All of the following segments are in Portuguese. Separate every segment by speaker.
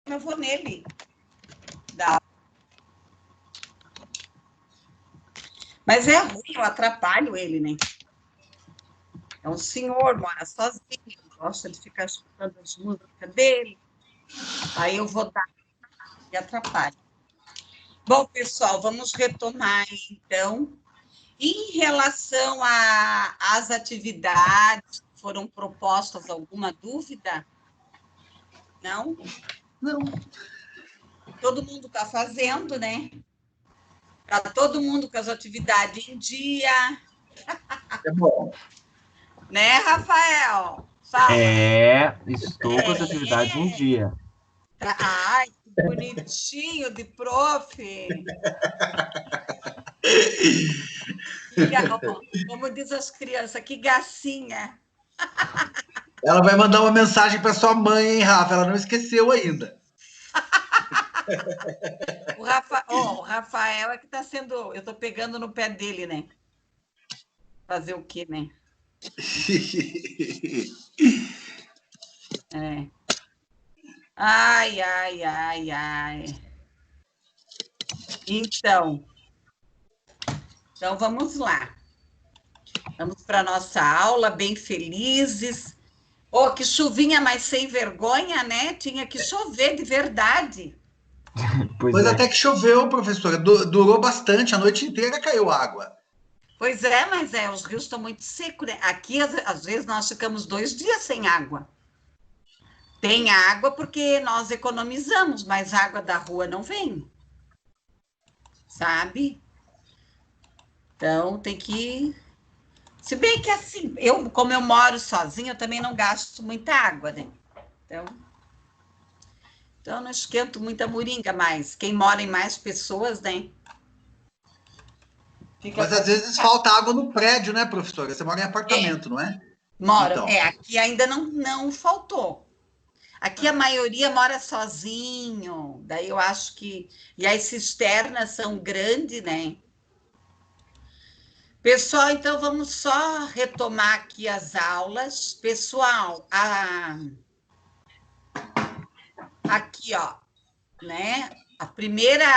Speaker 1: eu vou nele. Dá. Mas é ruim, eu atrapalho ele, né? É um senhor, mora sozinho, gosta de ficar escutando as músicas dele. Aí eu vou dar e atrapalho. Bom, pessoal, vamos retomar, então. Em relação às atividades que foram propostas, alguma dúvida? Não?
Speaker 2: Não.
Speaker 1: Todo mundo está fazendo, né? Está todo mundo com as atividades em dia.
Speaker 2: É bom.
Speaker 1: Né, Rafael? Fala.
Speaker 3: Estou com as atividades em dia.
Speaker 1: Ai, que bonitinho de prof. Como diz as crianças, que gracinha.
Speaker 2: Ela vai mandar uma mensagem para sua mãe, hein, Rafa? Ela não esqueceu ainda.
Speaker 1: O Rafael é que está sendo... Eu estou pegando no pé dele, né? Fazer o quê, né? É. Ai, ai, ai, ai. Então vamos lá. Vamos para a nossa aula, bem felizes. Oh, que chuvinha mais sem vergonha, né? Tinha que chover de verdade.
Speaker 2: Pois até que choveu, professora. Durou bastante, a noite inteira caiu água.
Speaker 1: Pois é, mas os rios estão muito secos, né? Aqui, às vezes, nós ficamos 2 dias sem água. Tem água porque nós economizamos, mas a água da rua não vem. Sabe? Então, tem que... Se bem que, assim, como eu moro sozinha, eu também não gasto muita água, né? Então, eu não esquento muita moringa, mas quem mora em mais pessoas, né?
Speaker 2: Mas às vezes falta água no prédio, né, professora? Você mora em apartamento, não é?
Speaker 1: Mora. Então. Aqui ainda não faltou. Aqui a maioria mora sozinho, daí eu acho que... E as cisternas são grandes, né? Pessoal, então vamos só retomar aqui as aulas. Pessoal, aqui, ó, né? A primeira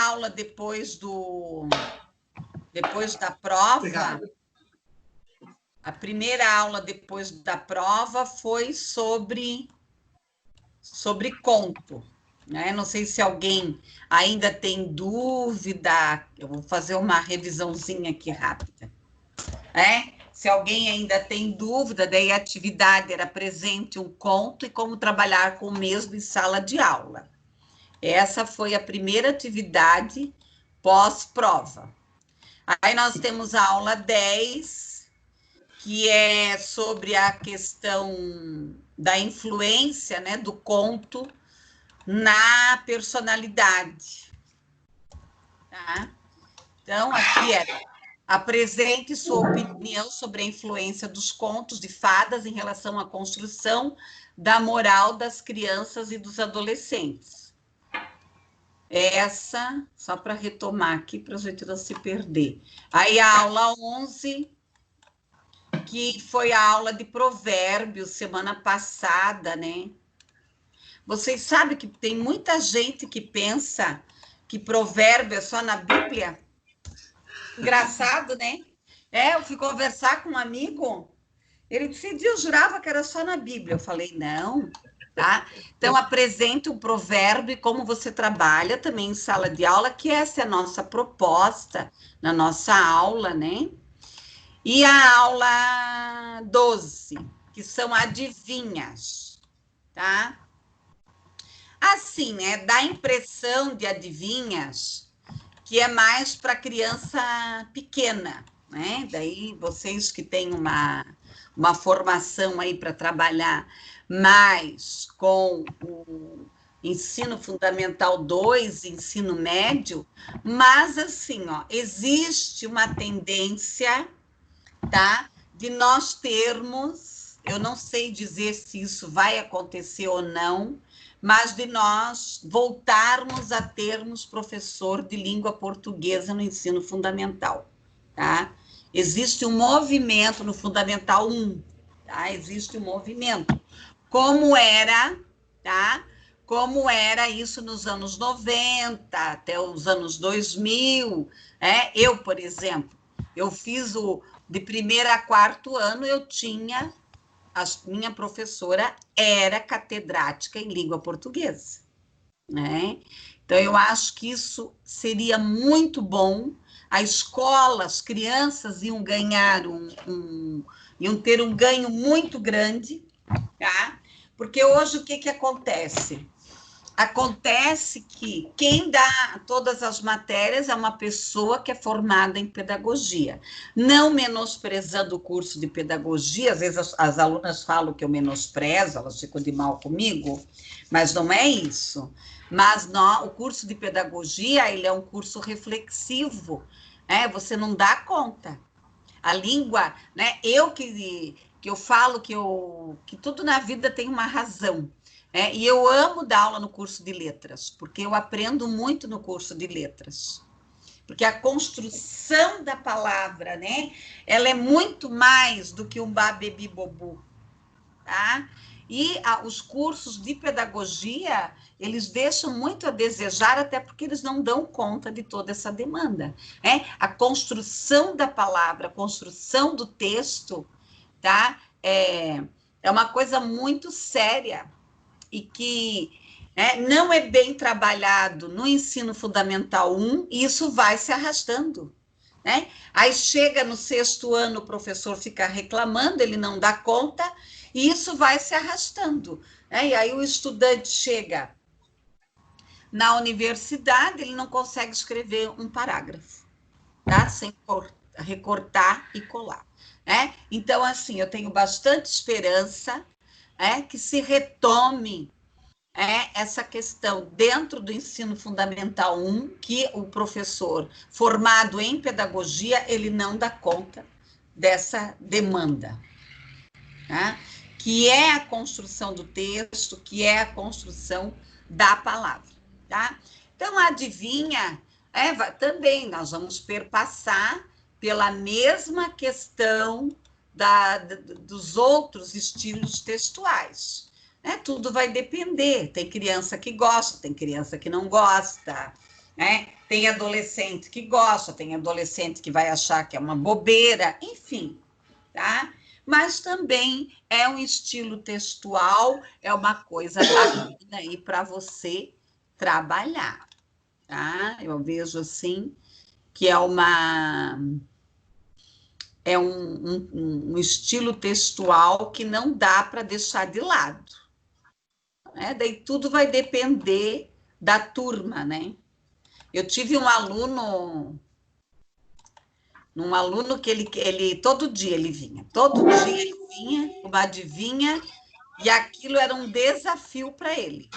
Speaker 1: aula depois da prova...
Speaker 2: Obrigado.
Speaker 1: A primeira aula depois da prova foi sobre conto, né? Não sei se alguém ainda tem dúvida, eu vou fazer uma revisãozinha aqui rápida. Se alguém ainda tem dúvida, daí a atividade era apresente um conto e como trabalhar com o mesmo em sala de aula. Essa foi a primeira atividade pós-prova. Aí nós temos a aula 10, que é sobre a questão da influência, né, do conto na personalidade. Tá? Então, aqui apresente sua opinião sobre a influência dos contos de fadas em relação à construção da moral das crianças e dos adolescentes. Essa, só para retomar aqui, para a gente não se perder. Aí a aula 11... que foi a aula de provérbios semana passada, né? Vocês sabem que tem muita gente que pensa que provérbio é só na Bíblia? Engraçado, né? Eu fui conversar com um amigo, ele disse, eu jurava que era só na Bíblia. Eu falei, não, tá? Então, apresente um provérbio e como você trabalha também em sala de aula, que essa é a nossa proposta na nossa aula, né? E a aula 12, que são adivinhas, tá? Assim, né? Dá a impressão de adivinhas que é mais para criança pequena, né? Daí vocês que têm uma formação aí para trabalhar mais com o ensino fundamental 2, ensino médio, mas assim, ó, existe uma tendência, tá? De nós termos, eu não sei dizer se isso vai acontecer ou não, mas de nós voltarmos a termos professor de língua portuguesa no ensino fundamental, tá? Existe um movimento no Fundamental 1, tá? Existe um movimento. Como era, tá? como era isso nos anos 90, até os anos 2000. Eu, por exemplo, eu fiz de primeiro a quarto ano, eu tinha, minha professora era catedrática em língua portuguesa, né? Então, eu acho que isso seria muito bom. A escola, as crianças iam ganhar iam ter um ganho muito grande, tá? Porque hoje o que acontece? Acontece que quem dá todas as matérias é uma pessoa que é formada em pedagogia. Não menosprezando o curso de pedagogia, às vezes as alunas falam que eu menosprezo, elas ficam de mal comigo, mas não é isso. Mas o curso de pedagogia, ele é um curso reflexivo, você não dá conta. A língua, né? Que eu falo que tudo na vida tem uma razão. E eu amo dar aula no curso de letras, porque eu aprendo muito no curso de letras. Porque a construção da palavra, né? Ela é muito mais do que um babebi bobu, tá? E os cursos de pedagogia, eles deixam muito a desejar, até porque eles não dão conta de toda essa demanda. A construção da palavra, a construção do texto, tá? É uma coisa muito séria e que não é bem trabalhado no ensino fundamental 1, e isso vai se arrastando. Aí chega no 6º ano, o professor fica reclamando, ele não dá conta, e isso vai se arrastando. E aí o estudante chega na universidade, ele não consegue escrever um parágrafo, tá? Sem recortar e colar. Então, assim, eu tenho bastante esperança que se retome essa questão dentro do ensino fundamental 1, que o professor formado em pedagogia, ele não dá conta dessa demanda, tá? Que é a construção do texto, que é a construção da palavra, tá? Então, adivinha, também nós vamos perpassar pela mesma questão dos outros estilos textuais. Tudo vai depender. Tem criança que gosta, tem criança que não gosta, tem adolescente que gosta, tem adolescente que vai achar que é uma bobeira, enfim, tá? Mas também é um estilo textual, é uma coisa bacana aí para você trabalhar, tá? Eu vejo assim que é um estilo textual que não dá para deixar de lado. Daí tudo vai depender da turma, né? Eu tive um aluno que ele todo dia ele vinha, uma adivinha, e aquilo era um desafio para ele.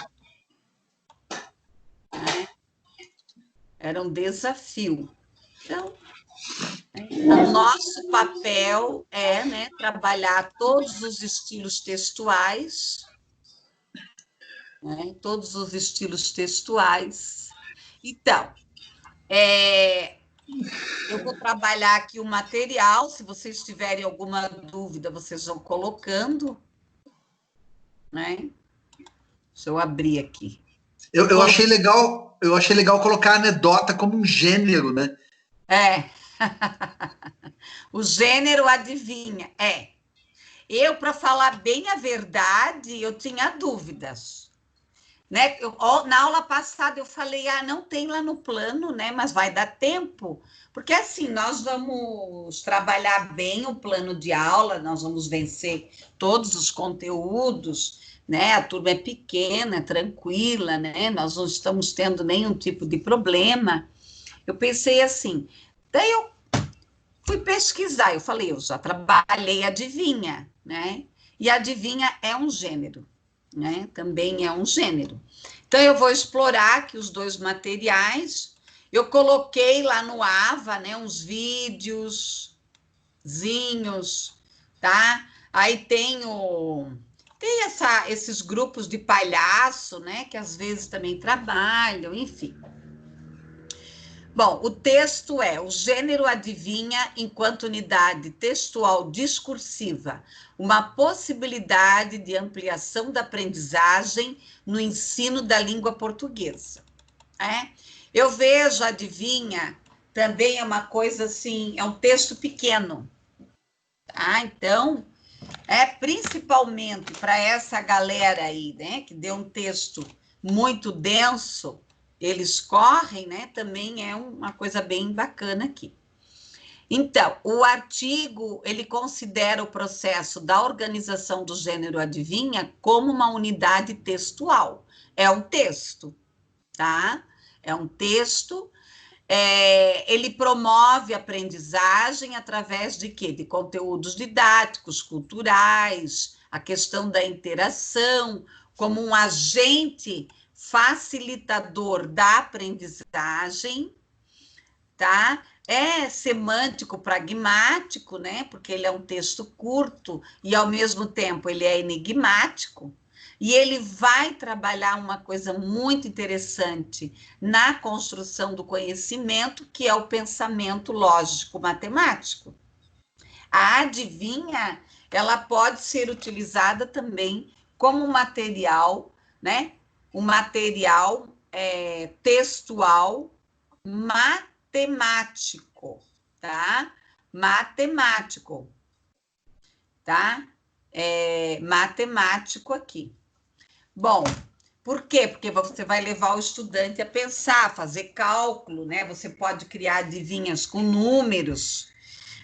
Speaker 1: Era um desafio. Então, o nosso papel é trabalhar todos os estilos textuais, todos os estilos textuais. Então, eu vou trabalhar aqui o material, se vocês tiverem alguma dúvida, vocês vão colocando, Deixa eu abrir aqui.
Speaker 2: Eu achei legal colocar a anedota como um gênero, né?
Speaker 1: O gênero adivinha, Eu, para falar bem a verdade, eu tinha dúvidas, na aula passada eu falei, não tem lá no plano, mas vai dar tempo, porque assim, nós vamos trabalhar bem o plano de aula, nós vamos vencer todos os conteúdos, a turma é pequena, tranquila, nós não estamos tendo nenhum tipo de problema. Eu pensei assim, daí eu fui pesquisar, eu falei, eu já trabalhei adivinha, e adivinha é um gênero, também é um gênero. Então, eu vou explorar aqui os dois materiais. Eu coloquei lá no AVA, uns videozinhos, tá? Aí tem esses grupos de palhaço, que às vezes também trabalham, enfim. Bom, o texto é: o gênero adivinha enquanto unidade textual discursiva, uma possibilidade de ampliação da aprendizagem no ensino da língua portuguesa. Eu vejo adivinha também é uma coisa assim, é um texto pequeno, tá? Então, principalmente para essa galera aí, né, que deu um texto muito denso, eles correm, né, também é uma coisa bem bacana aqui. Então, o artigo, ele considera o processo da organização do gênero adivinha como uma unidade textual. É um texto, tá? É um texto. Ele promove a aprendizagem através de quê? De conteúdos didáticos, culturais, a questão da interação, como um agente facilitador da aprendizagem, tá? É semântico pragmático, né? Porque ele é um texto curto e, ao mesmo tempo, ele é enigmático. E ele vai trabalhar uma coisa muito interessante na construção do conhecimento, que é o pensamento lógico-matemático. A adivinha, ela pode ser utilizada também como material, né? Um material textual matemático, tá? Matemático, tá? Matemático aqui. Bom, por quê? Porque você vai levar o estudante a pensar, a fazer cálculo, né? Você pode criar adivinhas com números.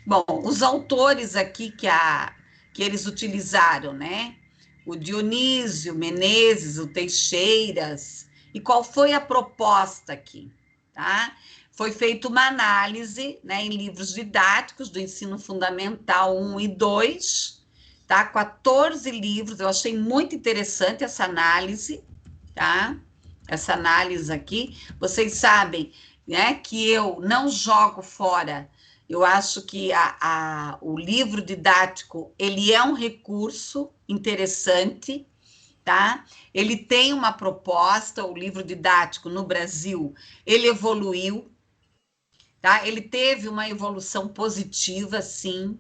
Speaker 1: Bom, os autores aqui que eles utilizaram, né? O Dionísio, Menezes, o Teixeiras. E qual foi a proposta aqui, tá? Foi feita uma análise, né, em livros didáticos do ensino fundamental 1 e 2, tá? 14 livros, eu achei muito interessante essa análise, tá? Essa análise aqui. Vocês sabem, né, que eu não jogo fora. Eu acho que o livro didático, ele é um recurso interessante, tá? Ele tem uma proposta, o livro didático no Brasil, ele evoluiu, tá? Ele teve uma evolução positiva, sim.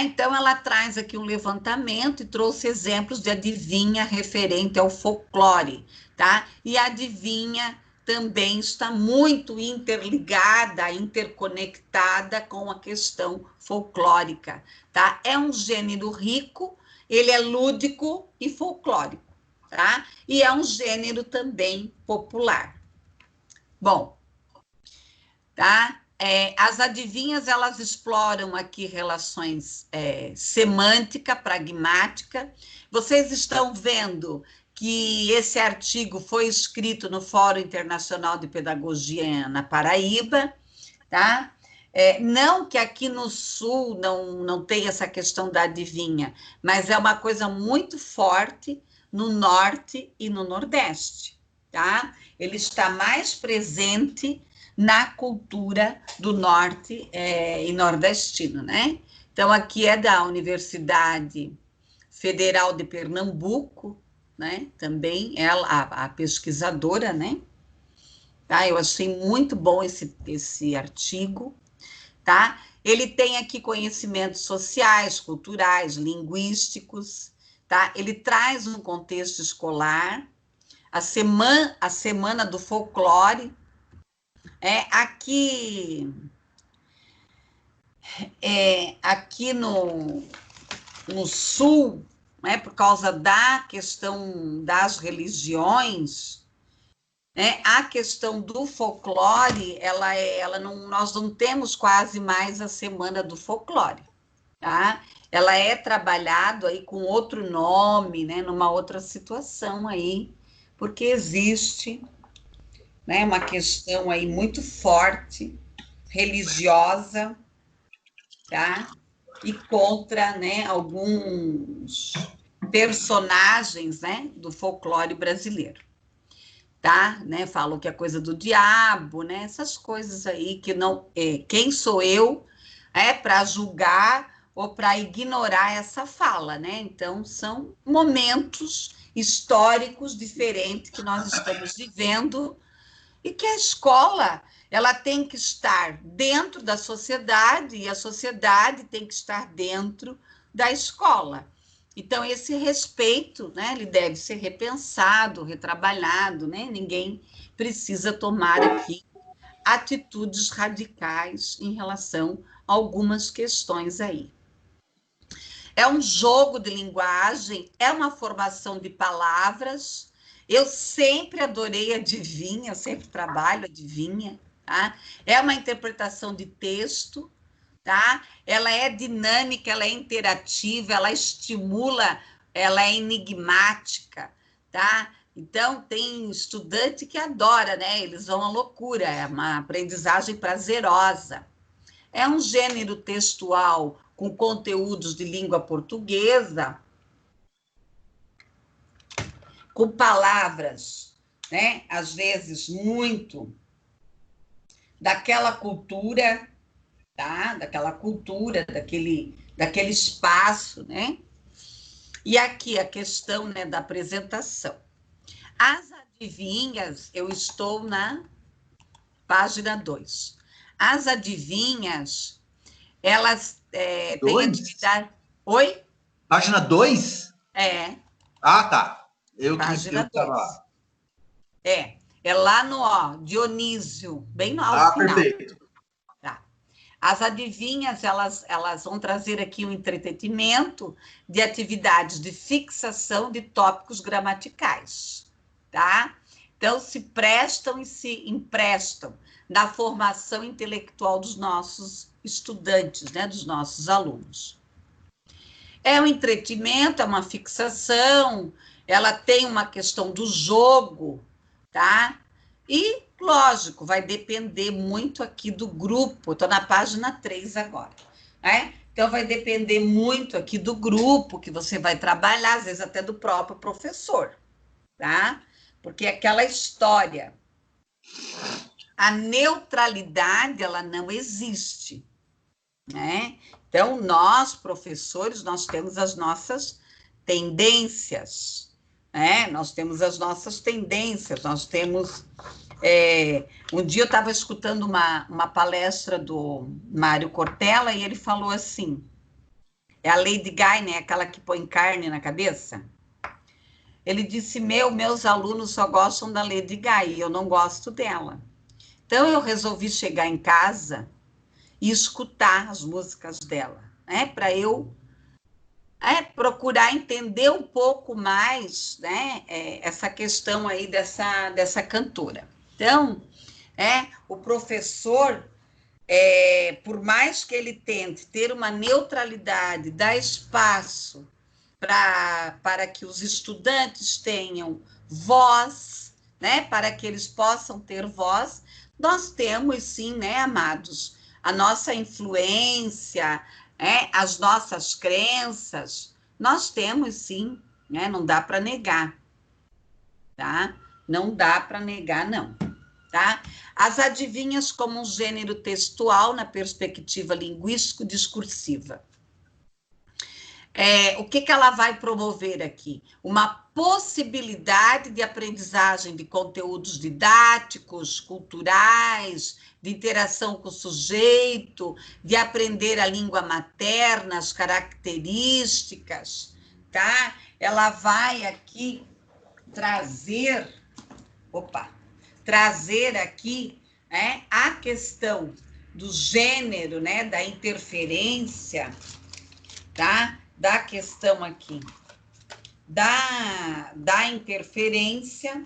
Speaker 1: Então, ela traz aqui um levantamento e trouxe exemplos de adivinha referente ao folclore, tá? E a adivinha também está muito interligada, interconectada com a questão folclórica, tá? É um gênero rico, ele é lúdico e folclórico, tá? E é um gênero também popular. Bom, tá? As adivinhas, elas exploram aqui relações semântica, pragmática. Vocês estão vendo que esse artigo foi escrito no Fórum Internacional de Pedagogia na Paraíba, tá? Não que aqui no Sul não tenha essa questão da adivinha, mas é uma coisa muito forte no Norte e no Nordeste, tá? Ele está mais presente na cultura do Norte e nordestino, né? Então, aqui é da Universidade Federal de Pernambuco, né? Também ela, a pesquisadora, né? Tá? Eu achei muito bom esse artigo, tá? Ele tem aqui conhecimentos sociais, culturais, linguísticos, tá? Ele traz um contexto escolar, a semana do folclore. Aqui no Sul, né, por causa da questão das religiões, né, a questão do folclore, nós não temos quase mais a Semana do Folclore, tá? Ela é trabalhada aí com outro nome, né, numa outra situação aí, porque existe, né, uma questão aí muito forte, religiosa, tá? E contra, né, alguns personagens, né, do folclore brasileiro, tá? Né? Falam que é coisa do diabo, né? Essas coisas aí que não quem sou eu para julgar ou para ignorar essa fala, né? Então são momentos históricos diferentes que nós estamos vivendo, e que a escola ela tem que estar dentro da sociedade e a sociedade tem que estar dentro da escola. Então, esse respeito, né, ele deve ser repensado, retrabalhado, né? Ninguém precisa tomar aqui atitudes radicais em relação a algumas questões aí. É um jogo de linguagem, é uma formação de palavras. Eu sempre adorei adivinha, eu sempre trabalho adivinha, tá? É uma interpretação de texto, tá? Ela é dinâmica, ela é interativa, ela estimula, ela é enigmática, tá? Então, tem estudante que adora, né? Eles vão à loucura, é uma aprendizagem prazerosa. É um gênero textual com conteúdos de língua portuguesa, com palavras, né? Às vezes, muito daquela cultura, tá? Daquela cultura, daquele espaço, né? E aqui a questão, né, da apresentação. As adivinhas, eu estou na página 2. As adivinhas, elas têm atividade... Oi?
Speaker 2: Página 2?
Speaker 1: É.
Speaker 2: Ah, tá.
Speaker 1: Página 2. É lá no, ó, Dionísio, bem no final.
Speaker 2: Perfeito.
Speaker 1: Tá. As adivinhas, elas vão trazer aqui um entretenimento de atividades de fixação de tópicos gramaticais, tá? Então, se prestam e se emprestam na formação intelectual dos nossos estudantes, né, dos nossos alunos. É um entretenimento, é uma fixação, ela tem uma questão do jogo, tá? E, lógico, vai depender muito aqui do grupo. Estou na página 3 agora, né? Então, vai depender muito aqui do grupo que você vai trabalhar, às vezes até do próprio professor, tá? Porque aquela história, a neutralidade, ela não existe, né? Então, nós, professores, nós temos as nossas tendências, né? Nós temos as nossas tendências, nós temos... um dia eu estava escutando uma palestra do Mário Cortella e ele falou assim, é a Lady Guy, né? Aquela que põe carne na cabeça. Ele disse, meus alunos só gostam da Lady Guy, e eu não gosto dela. Então, eu resolvi chegar em casa e escutar as músicas dela, né? Para eu procurar entender um pouco mais, né? Essa questão aí dessa cantora. Então, o professor, por mais que ele tente ter uma neutralidade, dar espaço para que os estudantes tenham voz, né? Para que eles possam ter voz, nós temos sim, né, amados, a nossa influência, as nossas crenças, nós temos sim, né? Não dá para negar, tá? Não dá para negar, não, tá? As adivinhas como um gênero textual na perspectiva linguístico-discursiva. O que ela vai promover aqui? Uma possibilidade de aprendizagem de conteúdos didáticos, culturais, de interação com o sujeito, de aprender a língua materna, as características, tá? Ela vai aqui trazer aqui, né, a questão do gênero, né, da interferência, tá? Da questão aqui da interferência,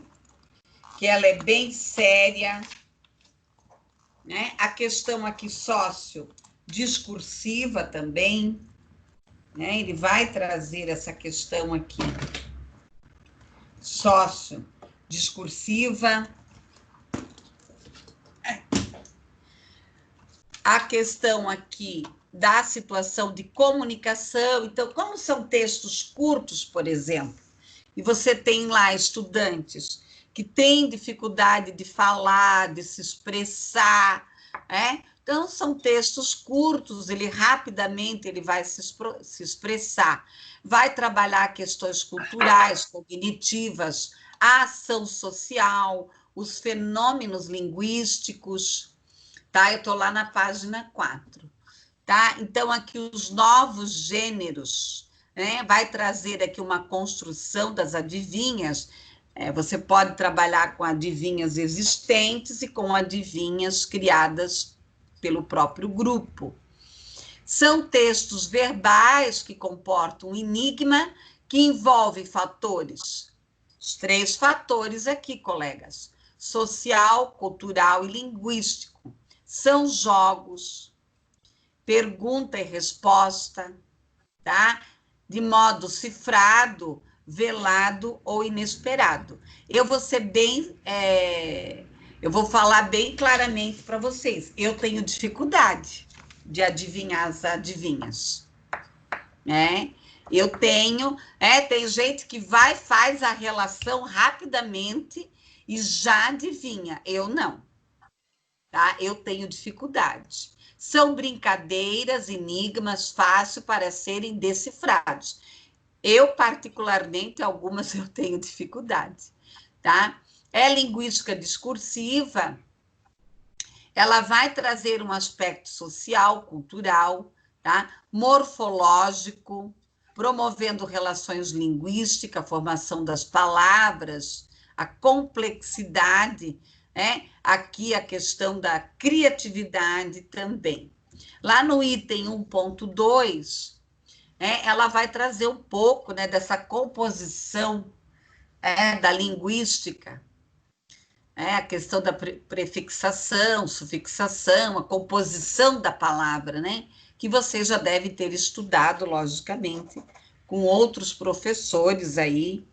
Speaker 1: que ela é bem séria, né? A questão aqui sócio-discursiva também, né? Ele vai trazer essa questão aqui sócio-discursiva. A questão aqui da situação de comunicação. Então, como são textos curtos, por exemplo, e você tem lá estudantes que têm dificuldade de falar, de se expressar, então são textos curtos, ele rapidamente vai se expressar, vai trabalhar questões culturais, cognitivas, a ação social, os fenômenos linguísticos, tá? Eu estou lá na página 4, tá? Então, aqui os novos gêneros, né? Vai trazer aqui uma construção das adivinhas. Você pode trabalhar com adivinhas existentes e com adivinhas criadas pelo próprio grupo. São textos verbais que comportam um enigma que envolve fatores. Os 3 fatores aqui, colegas: social, cultural e linguístico. São jogos, pergunta e resposta, tá? De modo cifrado, velado ou inesperado. Eu vou ser bem... eu vou falar bem claramente para vocês. Eu tenho dificuldade de adivinhar as adivinhas, né? Eu tenho... tem gente que vai, faz a relação rapidamente e já adivinha. Eu não, tá? Eu tenho dificuldade. São brincadeiras, enigmas, fácil para serem decifrados. Eu, particularmente, algumas eu tenho dificuldade, tá? Linguística discursiva, ela vai trazer um aspecto social, cultural, tá? Morfológico, promovendo relações linguísticas, a formação das palavras, a complexidade, né? Aqui a questão da criatividade também. Lá no item 1.2, ela vai trazer um pouco, né, dessa composição da linguística, a questão da prefixação, sufixação, a composição da palavra, né, que você já deve ter estudado, logicamente, com outros professores aí,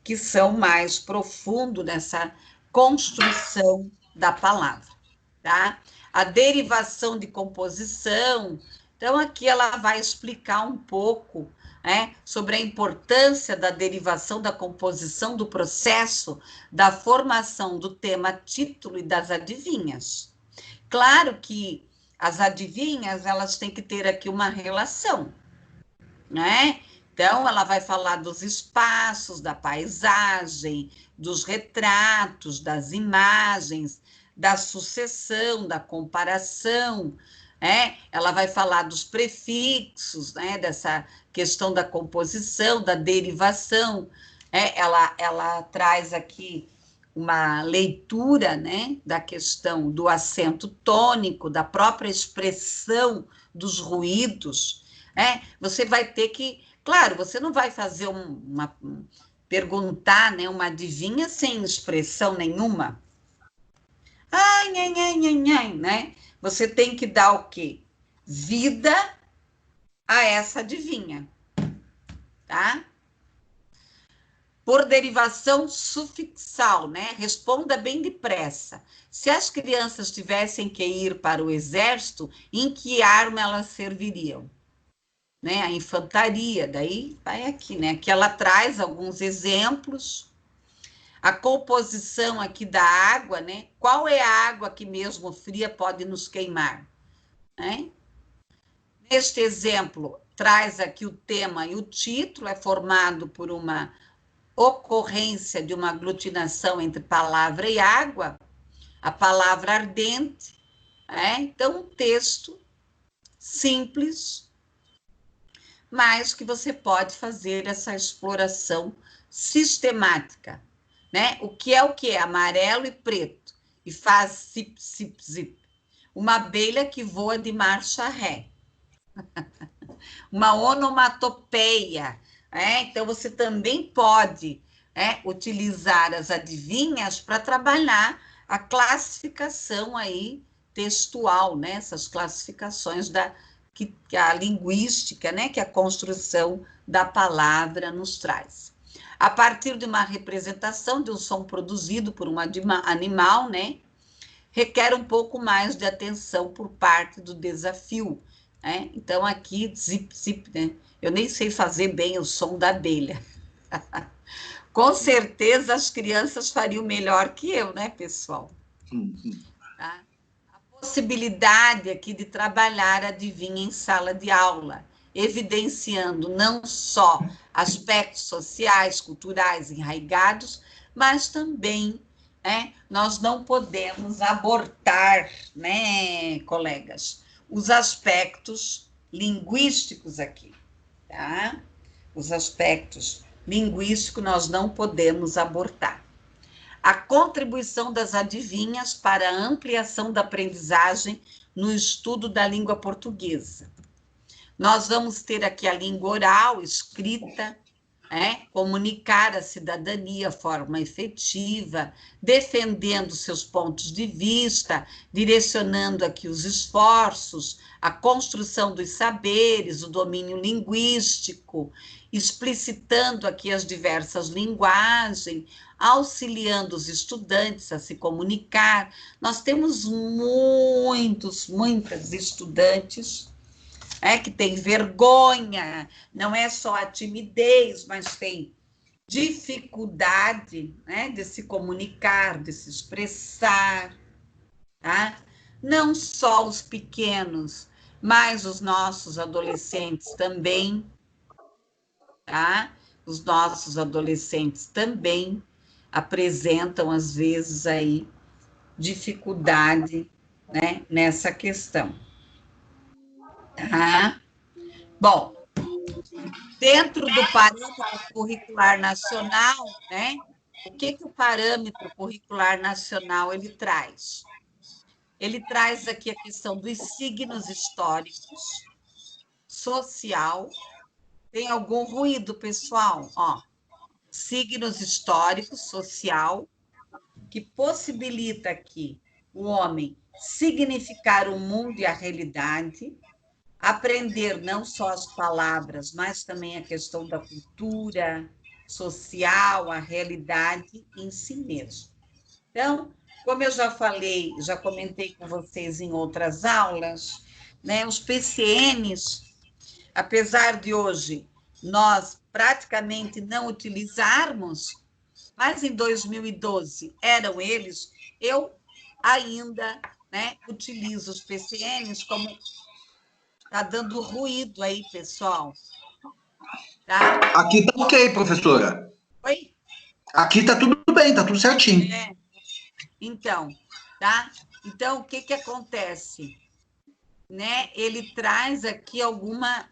Speaker 1: que são mais profundos nessa construção da palavra, tá? A derivação de composição. Então, aqui ela vai explicar um pouco, sobre a importância da derivação da composição do processo da formação do tema título e das adivinhas. Claro que as adivinhas, elas têm que ter aqui uma relação, né? Então, ela vai falar dos espaços, da paisagem, dos retratos, das imagens, da sucessão, da comparação, ela vai falar dos prefixos, dessa questão da composição, da derivação, ela traz aqui uma leitura, da questão do acento tônico, da própria expressão dos ruídos, você vai ter que, claro, você não vai fazer perguntar, uma adivinha sem expressão nenhuma. Ai, né? Você tem que dar o quê? Vida a essa adivinha, tá? Por derivação sufixal, né? Responda bem depressa. Se as crianças tivessem que ir para o exército, em que arma elas serviriam? Né? A infantaria, daí vai aqui, né? Aqui ela traz alguns exemplos. A composição aqui da água, né? Qual é a água que mesmo fria pode nos queimar? Neste exemplo, traz aqui o tema e o título, é formado por uma ocorrência de uma aglutinação entre palavra e água, a palavra ardente, Então, um texto simples, mas que você pode fazer essa exploração sistemática, O que é? Amarelo e preto, e faz zip, zip, zip. Uma abelha que voa de marcha ré. Uma onomatopeia, Então, você também pode utilizar as adivinhas para trabalhar a classificação aí textual, Essas classificações que a linguística, que a construção da palavra nos traz. A partir de uma representação de um som produzido por um animal, requer um pouco mais de atenção por parte do desafio. Então, aqui, zip, zip, Eu nem sei fazer bem o som da abelha. Com certeza, as crianças fariam melhor que eu, pessoal? Tá? A possibilidade aqui de trabalhar adivinha em sala de aula, evidenciando não só aspectos sociais, culturais enraigados, mas também né, nós não podemos abortar, né, colegas, os aspectos linguísticos aqui, tá? Os aspectos linguísticos nós não podemos abortar. A contribuição das adivinhas para a ampliação da aprendizagem no estudo da língua portuguesa. Nós vamos ter aqui a língua oral, escrita, comunicar a cidadania de forma efetiva, defendendo seus pontos de vista, direcionando aqui os esforços, a construção dos saberes, o domínio linguístico, explicitando aqui as diversas linguagens, auxiliando os estudantes a se comunicar. Nós temos muitas estudantes que tem vergonha, não é só a timidez, mas tem dificuldade, né, de se comunicar, de se expressar, tá? Não só os pequenos, mas os nossos adolescentes também, tá? Os nossos adolescentes também apresentam, às vezes, aí, dificuldade, né, nessa questão. Tá? Bom, dentro do parâmetro curricular nacional, né, o que o parâmetro curricular nacional ele traz? Ele traz aqui a questão dos signos históricos, social. Tem algum ruído, pessoal? Ó, signos históricos, social, que possibilita aqui o homem significar o mundo e a realidade, aprender não só as palavras, mas também a questão da cultura social, a realidade em si mesmo. Então, como eu já falei, já comentei com vocês em outras aulas, né, os PCNs, apesar de hoje nós praticamente não utilizarmos, mas em 2012 eram eles, eu ainda, né, utilizo os PCNs como... Tá dando ruído aí, pessoal. Tá?
Speaker 2: Aqui tá ok, professora.
Speaker 1: Oi?
Speaker 2: Aqui tá tudo bem, tá tudo certinho.
Speaker 1: Então, tá? Então, o que acontece? Né? Ele traz aqui alguma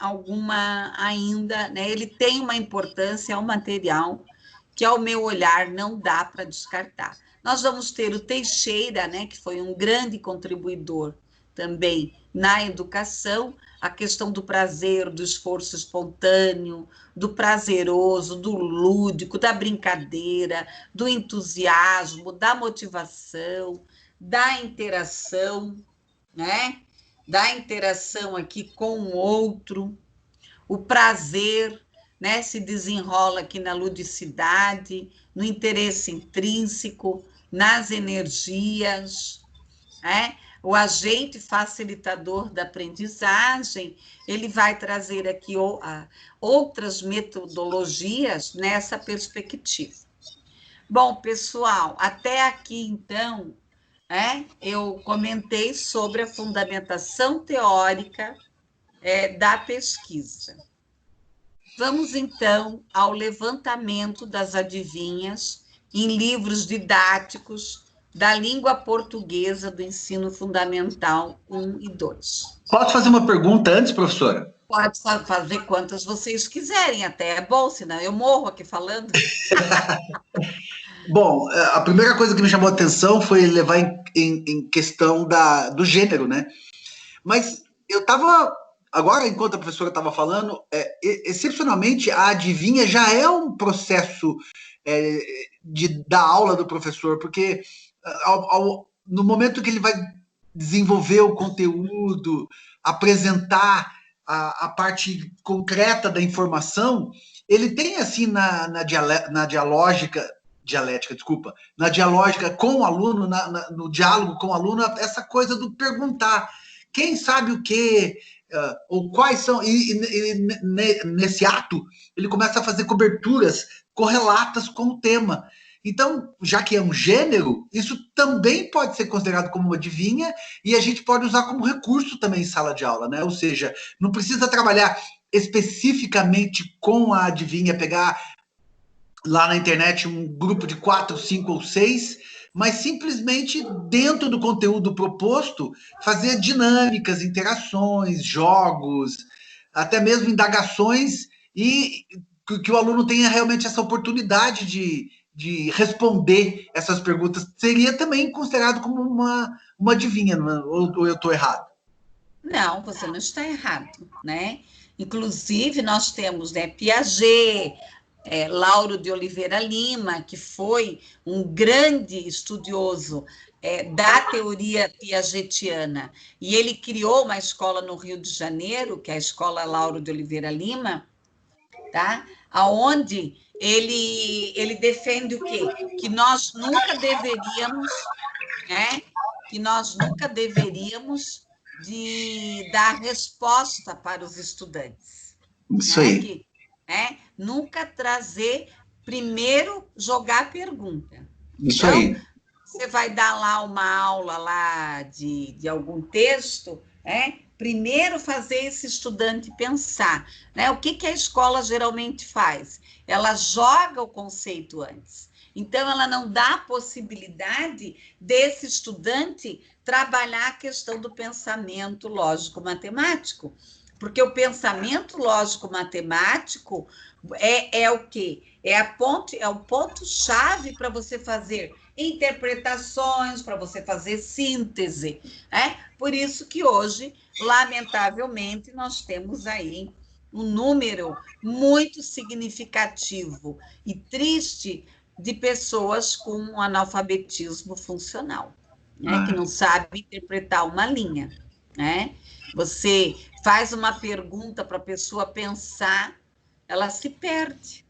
Speaker 1: ainda, né? Ele tem uma importância, é um material que, ao meu olhar, não dá para descartar. Nós vamos ter o Teixeira, né? Que foi um grande contribuidor também na educação, a questão do prazer, do esforço espontâneo, do prazeroso, do lúdico, da brincadeira, do entusiasmo, da motivação, da interação, né? Da interação aqui com o outro, o prazer, né? Se desenrola aqui na ludicidade, no interesse intrínseco, nas energias, né? O agente facilitador da aprendizagem, ele vai trazer aqui outras metodologias nessa perspectiva. Bom, pessoal, até aqui, então, eu comentei sobre a fundamentação teórica da pesquisa. Vamos, então, ao levantamento das adivinhas em livros didáticos da língua portuguesa do ensino fundamental 1 e 2.
Speaker 2: Posso fazer uma pergunta antes, professora?
Speaker 1: Pode fazer quantas vocês quiserem, até é bom, senão eu morro aqui falando.
Speaker 2: Bom, a primeira coisa que me chamou a atenção foi levar em questão do gênero, né? Mas eu estava, agora, enquanto a professora estava falando, excepcionalmente, a adivinha já é um processo da aula do professor, porque no momento que ele vai desenvolver o conteúdo, apresentar a parte concreta da informação, ele tem, assim, na dialógica com o aluno, no diálogo com o aluno, essa coisa do perguntar quem sabe o quê, ou quais são, e nesse ato ele começa a fazer coberturas correlatas com o tema. Então, já que é um gênero, isso também pode ser considerado como uma adivinha, e a gente pode usar como recurso também em sala de aula, né? Ou seja, não precisa trabalhar especificamente com a adivinha, pegar lá na internet um grupo de 4, 5 ou 6, mas simplesmente dentro do conteúdo proposto, fazer dinâmicas, interações, jogos, até mesmo indagações, e que o aluno tenha realmente essa oportunidade de responder essas perguntas. Seria também considerado como uma adivinha, ou eu estou errado?
Speaker 1: Não, você não está errado, né? Inclusive, nós temos, né, Piaget, Lauro de Oliveira Lima, que foi um grande estudioso da teoria piagetiana, e ele criou uma escola no Rio de Janeiro, que é a Escola Lauro de Oliveira Lima, tá? Aonde ele defende o quê? Que nós nunca deveríamos, né? Que nós nunca deveríamos de dar resposta para os estudantes,
Speaker 2: Isso
Speaker 1: né?
Speaker 2: aí.
Speaker 1: Que nunca trazer, primeiro jogar a pergunta.
Speaker 2: Isso
Speaker 1: Então,
Speaker 2: aí.
Speaker 1: você vai dar lá uma aula lá de algum texto, primeiro fazer esse estudante pensar, né? O que a escola geralmente faz? Ela joga o conceito antes. Então, ela não dá a possibilidade desse estudante trabalhar a questão do pensamento lógico-matemático, porque o pensamento lógico-matemático é o quê? É o ponto-chave para você fazer interpretações, para você fazer síntese. Por isso que hoje, lamentavelmente, nós temos aí um número muito significativo e triste de pessoas com um analfabetismo funcional, que não sabe interpretar uma linha. Você faz uma pergunta para a pessoa pensar, ela se perde,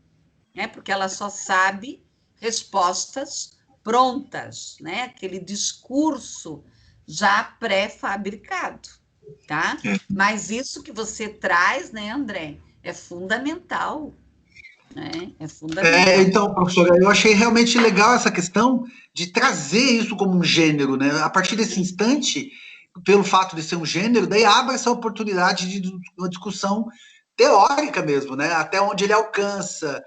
Speaker 1: porque ela só sabe respostas prontas, aquele discurso já pré-fabricado, tá? Mas isso que você traz, né, André, é fundamental, É fundamental.
Speaker 2: Então, professora, eu achei realmente legal essa questão de trazer isso como um gênero, né? A partir desse instante, pelo fato de ser um gênero, daí abre essa oportunidade de uma discussão teórica mesmo, né? Até onde ele alcança,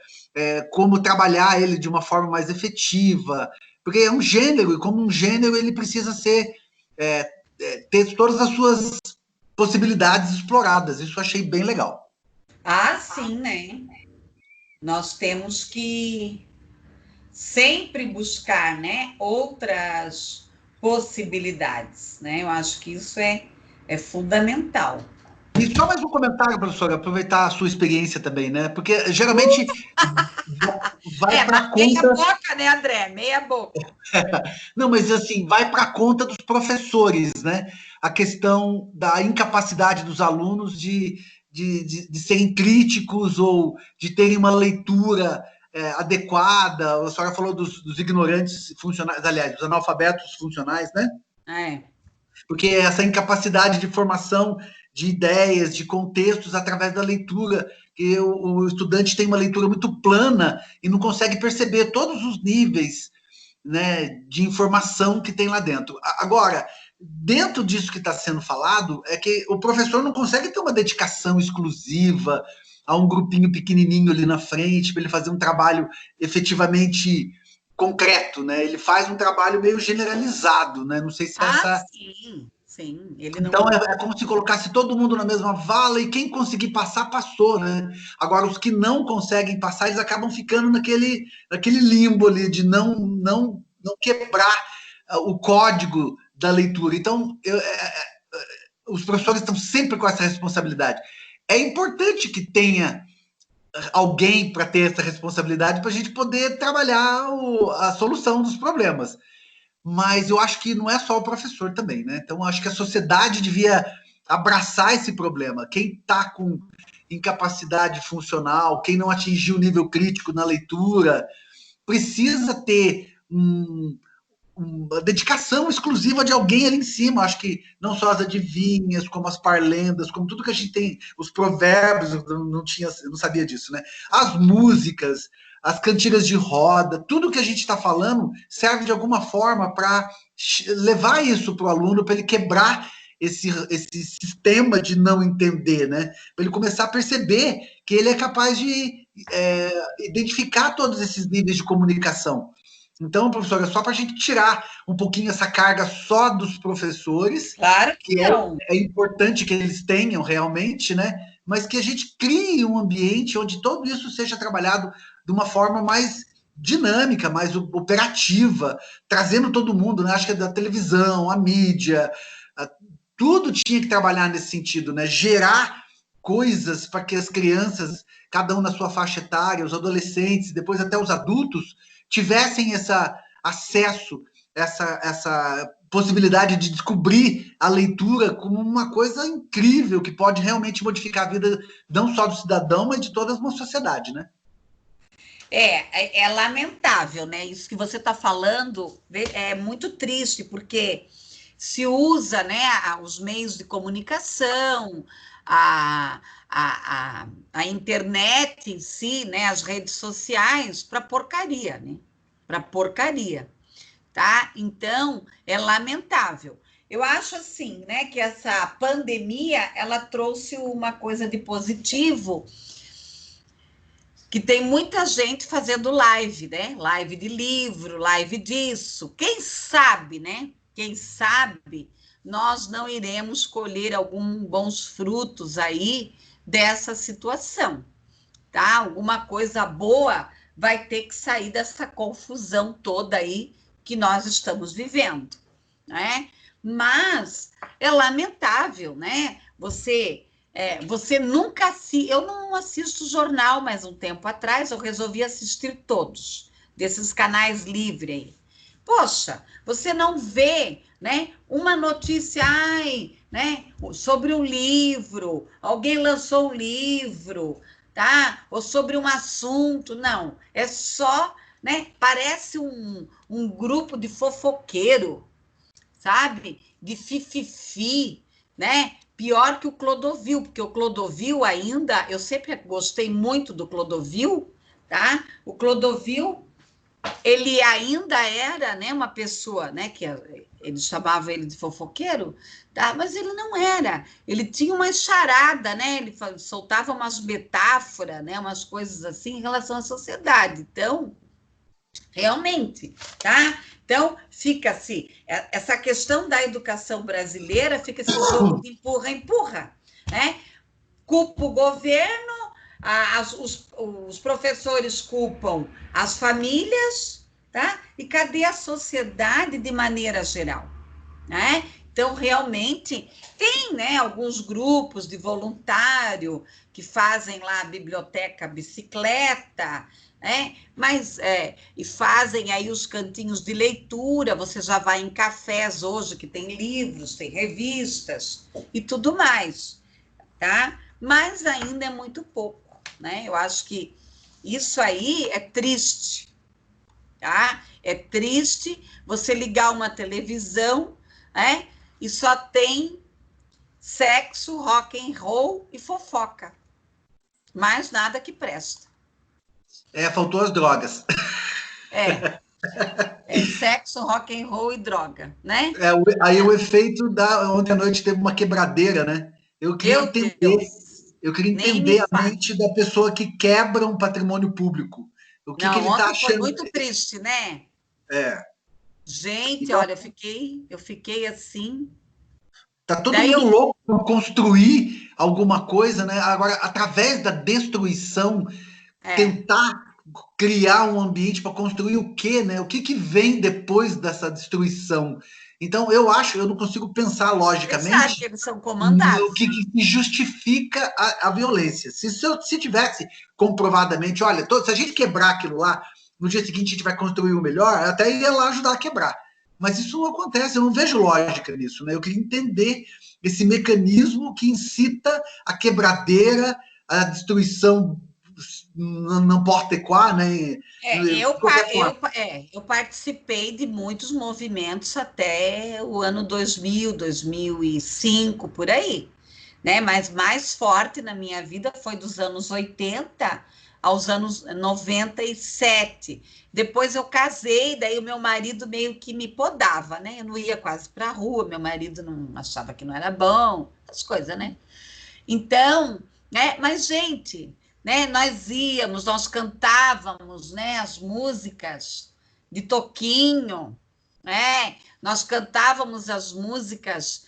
Speaker 2: como trabalhar ele de uma forma mais efetiva, porque é um gênero, e como um gênero ele precisa ser ter todas as suas possibilidades exploradas. Isso eu achei bem legal.
Speaker 1: Ah, sim, né? Nós temos que sempre buscar, outras possibilidades, Eu acho que isso é fundamental.
Speaker 2: E só mais um comentário, professora, aproveitar a sua experiência também, né? Porque geralmente vai para
Speaker 1: Meia
Speaker 2: conta.
Speaker 1: boca, né, André? Meia boca.
Speaker 2: Não, mas assim, vai para conta dos professores, né? A questão da incapacidade dos alunos de serem críticos ou de terem uma leitura adequada. A senhora falou dos ignorantes funcionais, aliás, dos analfabetos funcionais, né? Porque essa incapacidade de formação de ideias, de contextos através da leitura, que o estudante tem uma leitura muito plana e não consegue perceber todos os níveis, né, de informação que tem lá dentro. Agora, dentro disso que está sendo falado, é que o professor não consegue ter uma dedicação exclusiva a um grupinho pequenininho ali na frente, para ele fazer um trabalho efetivamente concreto, né? Ele faz um trabalho meio generalizado, né? Não sei se essa.
Speaker 1: Sim. Ele
Speaker 2: Então
Speaker 1: não.
Speaker 2: é como se colocasse todo mundo na mesma vala e quem conseguir passar, passou, né? Agora, os que não conseguem passar, eles acabam ficando naquele limbo ali de não quebrar o código da leitura. Então, os professores estão sempre com essa responsabilidade. É importante que tenha alguém para ter essa responsabilidade para a gente poder trabalhar a solução dos problemas. Mas eu acho que não é só o professor também, né? Então, eu acho que a sociedade devia abraçar esse problema. Quem está com incapacidade funcional, quem não atingiu o nível crítico na leitura, precisa ter uma dedicação exclusiva de alguém ali em cima. Acho que não só as adivinhas, como as parlendas, como tudo que a gente tem, os provérbios, eu não sabia disso, né? As músicas, as cantigas de roda, tudo que a gente está falando serve de alguma forma para levar isso para o aluno, para ele quebrar esse sistema de não entender, né? Para ele começar a perceber que ele é capaz de identificar todos esses níveis de comunicação. Então, professora, só para a gente tirar um pouquinho essa carga só dos professores,
Speaker 1: Claro que
Speaker 2: que
Speaker 1: não.
Speaker 2: é importante que eles tenham realmente, né? Mas que a gente crie um ambiente onde tudo isso seja trabalhado de uma forma mais dinâmica, mais operativa, trazendo todo mundo, né? Acho que é da televisão, a mídia, tudo tinha que trabalhar nesse sentido, né? Gerar coisas para que as crianças, cada um na sua faixa etária, os adolescentes, depois até os adultos, tivessem esse acesso, essa possibilidade de descobrir a leitura como uma coisa incrível que pode realmente modificar a vida não só do cidadão, mas de toda uma sociedade, né?
Speaker 1: É lamentável, né? Isso que você está falando é muito triste, porque se usa, né, os meios de comunicação, a, a internet em si, né, as redes sociais, para porcaria, né? Para porcaria, tá? Então, é lamentável. Eu acho assim, né, que essa pandemia, ela trouxe uma coisa de positivo, que tem muita gente fazendo live, né? Live de livro, live disso. Quem sabe, né? Quem sabe nós não iremos colher alguns bons frutos aí dessa situação, tá? Alguma coisa boa vai ter que sair dessa confusão toda aí que nós estamos vivendo, né? Mas é lamentável, né? Você nunca assiste. Eu não assisto jornal, mas um tempo atrás eu resolvi assistir todos desses canais livres aí. Poxa, você não vê, né, uma notícia, ai, né, sobre um livro, alguém lançou um livro, tá? Ou sobre um assunto, não. É só, né, parece um grupo de fofoqueiro, sabe? De fififi, né? Pior que o Clodovil, porque o Clodovil ainda, eu sempre gostei muito do Clodovil, tá? O Clodovil, ele ainda era, né, uma pessoa, né, que eles chamavam ele de fofoqueiro, tá? Mas ele não era. Ele tinha uma charada, né? Ele soltava umas metáforas, né, umas coisas assim em relação à sociedade. Então, realmente, tá? Então, fica assim, essa questão da educação brasileira, fica esse jogo de empurra-empurra, né? Culpa o governo, os professores culpam as famílias, tá? E cadê a sociedade de maneira geral, né? Então, realmente, tem, né, alguns grupos de voluntário que fazem lá a biblioteca bicicleta, né? Mas, e fazem aí os cantinhos de leitura, você já vai em cafés hoje, que tem livros, tem revistas e tudo mais, tá? Mas ainda é muito pouco, né? Eu acho que isso aí é triste, tá? É triste você ligar uma televisão, né? E só tem sexo, rock and roll e fofoca. Mais nada que presta.
Speaker 2: Faltou as drogas.
Speaker 1: Sexo, rock and roll e droga, né?
Speaker 2: Aí o efeito ontem à noite teve uma quebradeira, né? Eu queria
Speaker 1: Meu
Speaker 2: entender,
Speaker 1: Deus,
Speaker 2: eu queria
Speaker 1: nem me
Speaker 2: entender a
Speaker 1: fale.
Speaker 2: mente da pessoa que quebra um patrimônio público. O que
Speaker 1: Não,
Speaker 2: ele está
Speaker 1: ontem foi
Speaker 2: achando?
Speaker 1: muito triste, né?
Speaker 2: É,
Speaker 1: Gente,
Speaker 2: então,
Speaker 1: olha, eu fiquei assim.
Speaker 2: tá todo
Speaker 1: Daí eu,
Speaker 2: mundo louco por construir alguma coisa, né? Agora, através da destruição,
Speaker 1: é,
Speaker 2: tentar criar um ambiente para construir o quê, né? O que, que vem depois dessa destruição? Então, eu não consigo pensar
Speaker 1: vocês sabem que
Speaker 2: logicamente
Speaker 1: eles são
Speaker 2: no
Speaker 1: comandados,
Speaker 2: que justifica a violência. Se tivesse comprovadamente, olha, se a gente quebrar aquilo lá, no dia seguinte a gente vai construir o melhor, eu até ia lá ajudar a quebrar. Mas isso não acontece, eu não vejo lógica nisso, né? Eu queria entender esse mecanismo que incita a quebradeira, a destruição não porta equar, né? De qualquer forma.
Speaker 1: eu participei de muitos movimentos até o ano 2000, 2005, por aí, né? Mas mais forte na minha vida foi dos anos 80 aos anos 97. Depois eu casei, daí o meu marido meio que me podava, né? Eu não ia quase para a rua, meu marido não achava que não era bom, essas coisas, né? Então, né? Mas, gente, né? Nós íamos, nós cantávamos, né? As músicas, de Toquinho, né? Nós cantávamos as músicas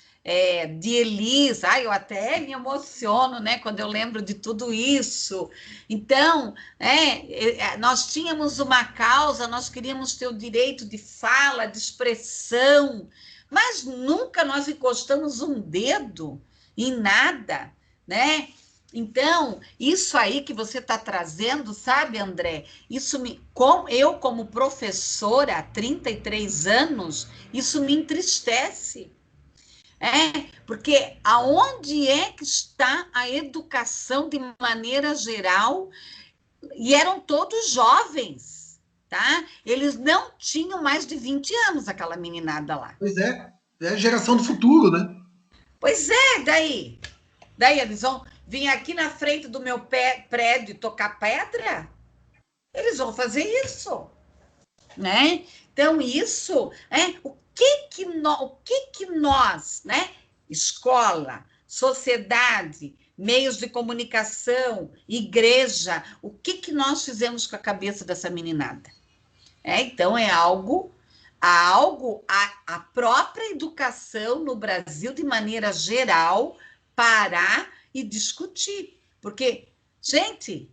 Speaker 1: de Elis. Ai, eu até me emociono, né, quando eu lembro de tudo isso. Então, nós tínhamos uma causa, nós queríamos ter o direito de fala, de expressão, mas nunca nós encostamos um dedo em nada, né? Então, isso aí que você está trazendo, sabe, André? Eu, como professora há 33 anos, isso me entristece. Porque aonde é que está a educação de maneira geral? E eram todos jovens, tá? Eles não tinham mais de 20 anos, aquela meninada lá.
Speaker 2: Pois é a geração do futuro, né?
Speaker 1: Pois é, daí eles vão vir aqui na frente do meu prédio e tocar pedra? Eles vão fazer isso, né? Então, isso, o que nós, né? Escola, sociedade, meios de comunicação, igreja, o que nós fizemos com a cabeça dessa meninada? Então, a própria educação no Brasil, de maneira geral, parar e discutir. Porque, gente,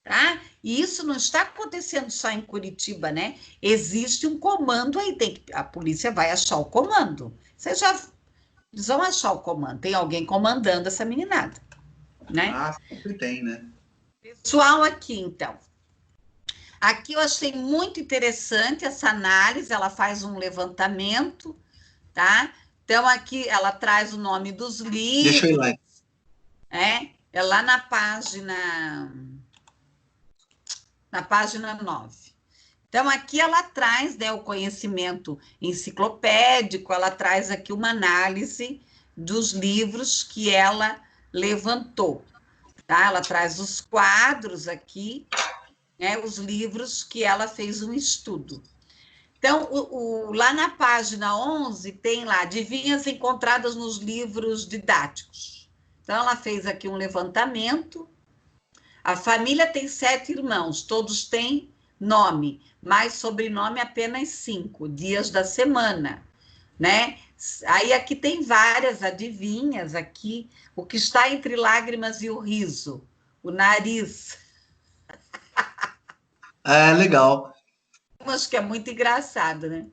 Speaker 1: tá? E isso não está acontecendo só em Curitiba, né? Existe um comando aí, a polícia vai achar o comando. Eles vão achar o comando, tem alguém comandando essa meninada, né?
Speaker 2: Ah, sempre tem, né?
Speaker 1: Pessoal aqui, então. Aqui eu achei muito interessante essa análise, ela faz um levantamento, tá? Então, aqui ela traz o nome dos livros.
Speaker 2: Deixa eu ir lá.
Speaker 1: É lá na página 9. Então, aqui ela traz, né, o conhecimento enciclopédico, ela traz aqui uma análise dos livros que ela levantou, tá? Ela traz os quadros aqui, né, os livros que ela fez um estudo. Então, lá na página 11, tem lá, adivinhas encontradas nos livros didáticos. Então, ela fez aqui um levantamento. A família tem 7 irmãos, todos têm nome, mas sobrenome apenas 5, dias da semana, né? Aí aqui tem várias adivinhas aqui, o que está entre lágrimas e o riso, o nariz.
Speaker 2: Legal.
Speaker 1: Acho que é muito engraçado, né?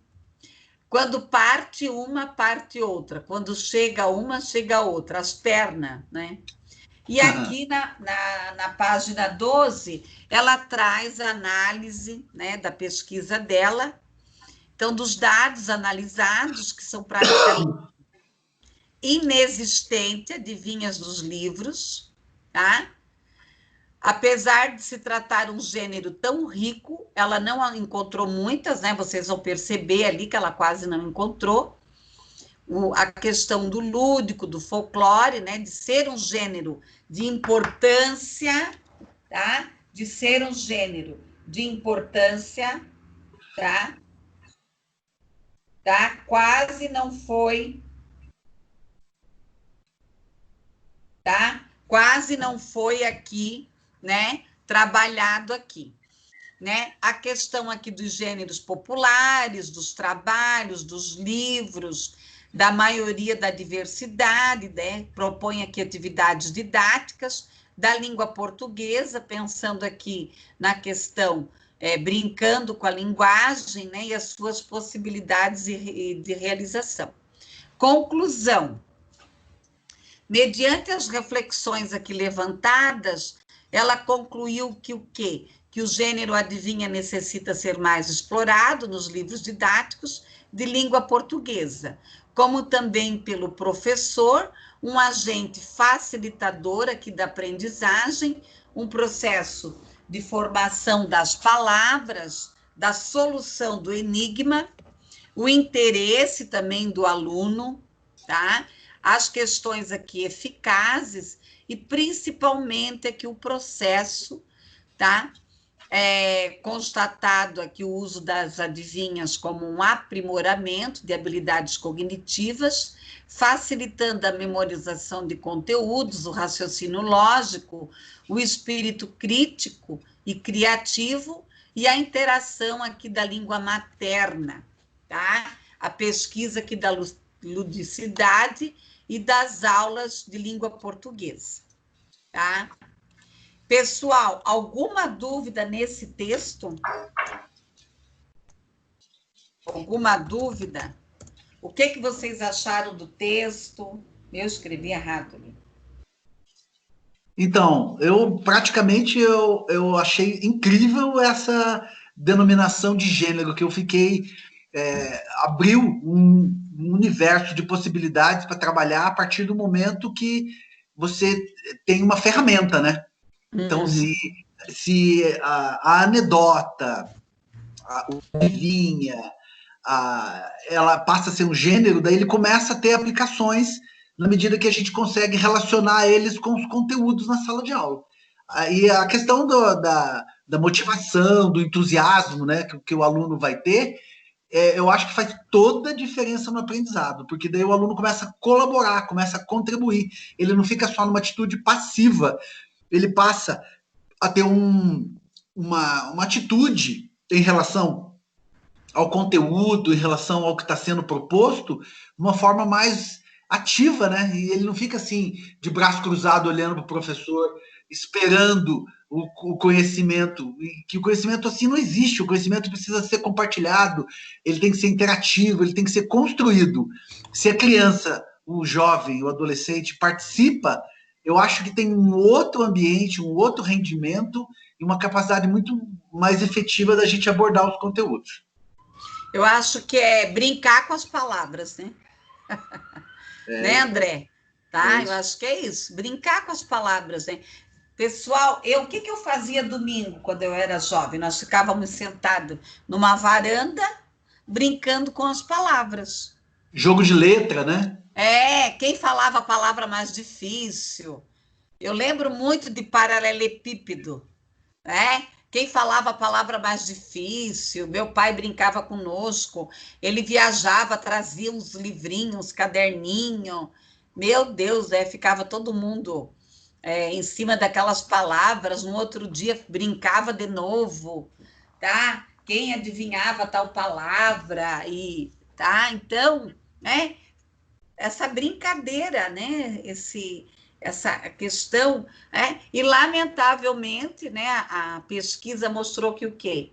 Speaker 1: Quando parte uma, parte outra. Quando chega uma, chega outra. As pernas, né? E aqui na página 12, ela traz a análise, né, da pesquisa dela. Então, dos dados analisados, que são praticamente inexistentes, adivinhas dos livros, tá? Apesar de se tratar um gênero tão rico, ela não encontrou muitas, né? Vocês vão perceber ali que ela quase não encontrou. A questão do lúdico, do folclore, né? De ser um gênero de importância, tá? De ser um gênero de importância, tá? Quase não foi, tá? Quase não foi aqui, né? Trabalhado aqui, né? A questão aqui dos gêneros populares, dos trabalhos, dos livros, da maioria da diversidade, né? Propõe aqui atividades didáticas da língua portuguesa, pensando aqui na questão, brincando com a linguagem, né? E as suas possibilidades de realização. Conclusão. Mediante as reflexões aqui levantadas, ela concluiu que o quê? Que o gênero adivinha necessita ser mais explorado nos livros didáticos de língua portuguesa, como também pelo professor, um agente facilitador aqui da aprendizagem, um processo de formação das palavras, da solução do enigma, o interesse também do aluno, tá? As questões aqui eficazes e principalmente aqui o processo, tá? Constatado aqui o uso das adivinhas como um aprimoramento de habilidades cognitivas, facilitando a memorização de conteúdos, o raciocínio lógico, o espírito crítico e criativo, e a interação aqui da língua materna, tá? A pesquisa aqui da ludicidade e das aulas de língua portuguesa, tá? Pessoal, alguma dúvida nesse texto? Alguma dúvida? O que vocês acharam do texto? Eu escrevi errado ali.
Speaker 2: Então, eu achei incrível essa denominação de gênero, que eu fiquei, abriu um universo de possibilidades para trabalhar a partir do momento que você tem uma ferramenta, né? Então, se a anedota, o adivinha, ela passa a ser um gênero, daí ele começa a ter aplicações na medida que a gente consegue relacionar eles com os conteúdos na sala de aula. E a questão da motivação, do entusiasmo, né, que o aluno vai ter, eu acho que faz toda a diferença no aprendizado, porque daí o aluno começa a colaborar, começa a contribuir. Ele não fica só numa atitude passiva, ele passa a ter uma atitude em relação ao conteúdo, em relação ao que está sendo proposto, de uma forma mais ativa, né? E ele não fica assim, de braço cruzado, olhando para o professor, esperando o conhecimento, e que o conhecimento assim não existe, o conhecimento precisa ser compartilhado, ele tem que ser interativo, ele tem que ser construído. Se a criança, o jovem, o adolescente participa, eu acho que tem um outro ambiente, um outro rendimento e uma capacidade muito mais efetiva da gente abordar os conteúdos.
Speaker 1: Eu acho que é brincar com as palavras, né? Né, André? Tá? Eu acho que é isso, brincar com as palavras, né? Pessoal, o que eu fazia domingo, quando eu era jovem? Nós ficávamos sentados numa varanda, brincando com as palavras.
Speaker 2: Jogo de letra, né?
Speaker 1: Quem falava a palavra mais difícil. Eu lembro muito de paralelepípedo, né? Quem falava a palavra mais difícil, meu pai brincava conosco, ele viajava, trazia uns livrinhos, caderninho, meu Deus, ficava todo mundo em cima daquelas palavras, no outro dia brincava de novo, tá? Quem adivinhava tal palavra, tá? Então, né? Essa brincadeira, né? Essa questão, né? E lamentavelmente, né, a pesquisa mostrou que o quê?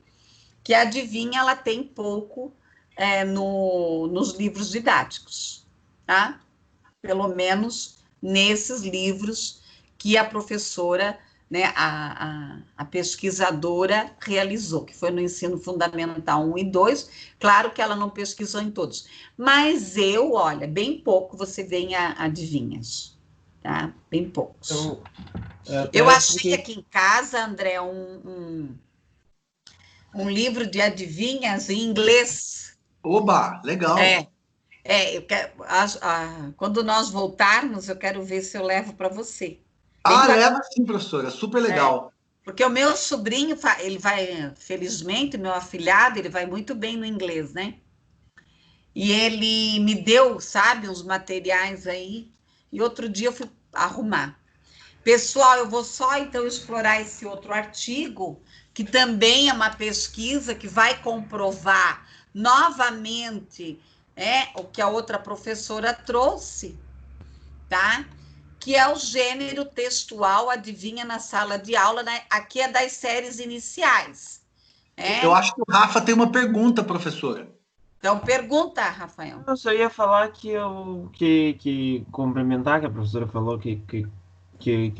Speaker 1: Que a adivinha ela tem pouco nos livros didáticos, tá? Pelo menos nesses livros que a professora, né, a pesquisadora realizou, que foi no ensino fundamental 1 e 2, claro que ela não pesquisou em todos, mas olha, bem pouco você vê em adivinhas, tá? Bem poucos. Eu achei aqui em casa, André, um livro de adivinhas em inglês.
Speaker 2: Oba, legal.
Speaker 1: Eu quero, quando nós voltarmos, eu quero ver se eu levo para você.
Speaker 2: Leva sim, professora, super legal.
Speaker 1: Porque o meu sobrinho, ele vai, felizmente, meu afilhado, ele vai muito bem no inglês, né? E ele me deu, sabe, uns materiais aí, e outro dia eu fui arrumar. Pessoal, eu vou só, então, explorar esse outro artigo, que também é uma pesquisa que vai comprovar novamente o que a outra professora trouxe, tá? Que é o gênero textual, adivinha, na sala de aula, né? Aqui é das séries iniciais.
Speaker 2: Eu acho que o Rafa tem uma pergunta, professora.
Speaker 1: Então, pergunta, Rafael.
Speaker 3: Eu só ia falar que complementar, que a professora falou que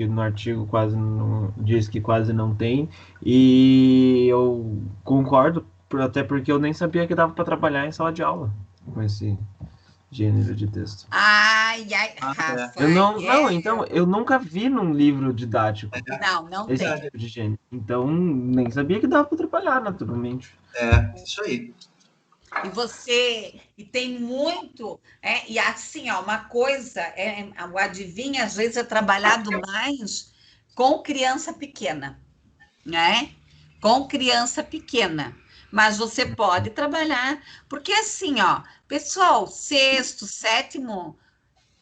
Speaker 3: no artigo quase não, diz que quase não tem, e eu concordo, até porque eu nem sabia que dava para trabalhar em sala de aula com esse gênero de texto.
Speaker 1: Rafael.
Speaker 3: Então, eu nunca vi num livro didático
Speaker 1: não
Speaker 3: esse
Speaker 1: tem.
Speaker 3: tipo de gênero. Então, nem sabia que dava para trabalhar, naturalmente.
Speaker 2: Isso aí.
Speaker 1: E tem muito, e assim, ó, uma coisa, o adivinha, às vezes, é trabalhado mais com criança pequena, né? Com criança pequena. Mas você pode trabalhar, porque assim, ó, pessoal, 6º, 7º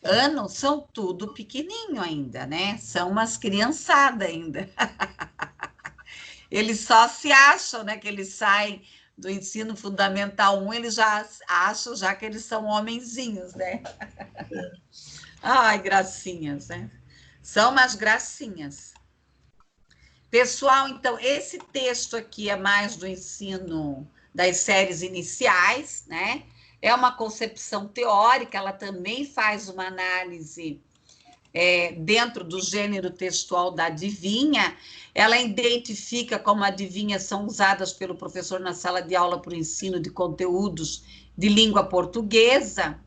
Speaker 1: ano são tudo pequenininho ainda, né? São umas criançadas ainda. eles só se acham, né, que eles saem do ensino fundamental 1, eles já acham já que eles são homenzinhos, né? Ai, gracinhas, né? São umas gracinhas. Pessoal, então, esse texto aqui é mais do ensino das séries iniciais, né? É uma concepção teórica, ela também faz uma análise dentro do gênero textual da adivinha, ela identifica como adivinhas são usadas pelo professor na sala de aula para o ensino de conteúdos de língua portuguesa,